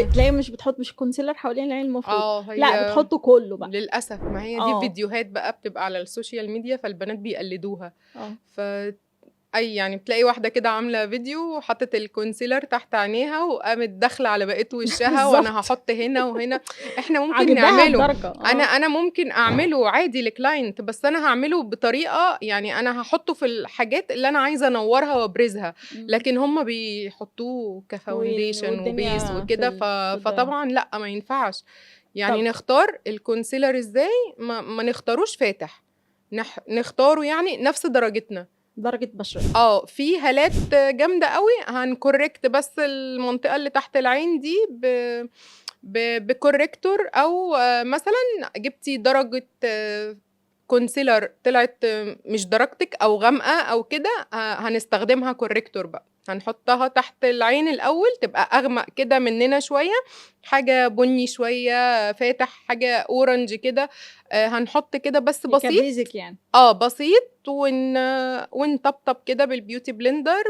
تلاقي مش الكونسيلر حوالين العين المفروض، لأ هي بتحطه كله بقى. للأسف ما هي دي آه. فيديوهات بقى بتبقى على السوشيال ميديا فالبنات بيقلدوها. آه. ف يعني بتلاقي واحدة كده عاملة فيديو وحطت الكونسيلر تحت عينيها وقامت داخلة على بقية وشها وأنا بالضبط. هاحط هنا وهنا. إحنا ممكن عاجباها نعمله، الدرجة. أنا ممكن أعمله عادي لclient بس أنا هاعمله بطريقة يعني أنا هاحطه في الحاجات اللي أنا عايزة أنورها وأبرزها، لكن هُم بيحطوه كfoundation وbase والدنيا وكده في الضياع. فطبعًا لأ ما ينفعش. يعني طب نختار الكونسيلر إزاي؟ ما نختاروش فاتح، نختاره يعني نفس درجتنا. درجة بشرتها. في هالات جامدة أوي هنcorrect بس المنطقة اللي تحت العين دي بcorrector أو مثلًا جبتِ درجة concealer طلعت مش درجتِك أو غامقة أو كده هنستخدمها corrector بقى، هنحطها تحت العين الأول تبقى أغمق كده مننا شوية، حاجة بني شوية فاتح، حاجة orange كده، هنحط كده بس بسيط. كbasic يعني. بسيط ونطبطب كده بالbeauty blender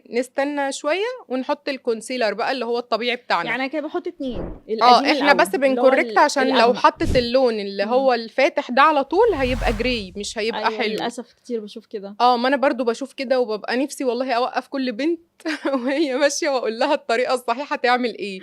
نستنى شوية ونحط الconcealer بقى اللي هو الطبيعي بتاعنا. يعني أنا كده باحط 2 القديم إحنا بس الأول اللي هو بنcorrect عشان لو الأغمق. حطِّت اللون اللي هو الفاتح ده على طول هيبقى gray مش هيبقى أيوه حلو. للأسف كتير باشوف كده. ما أنا برضه باشوف كده وبابقى نِفْسي والله أوقّف كل بنت وهي ماشية وأقول لها الطريقة الصحيحة تعمل إيه.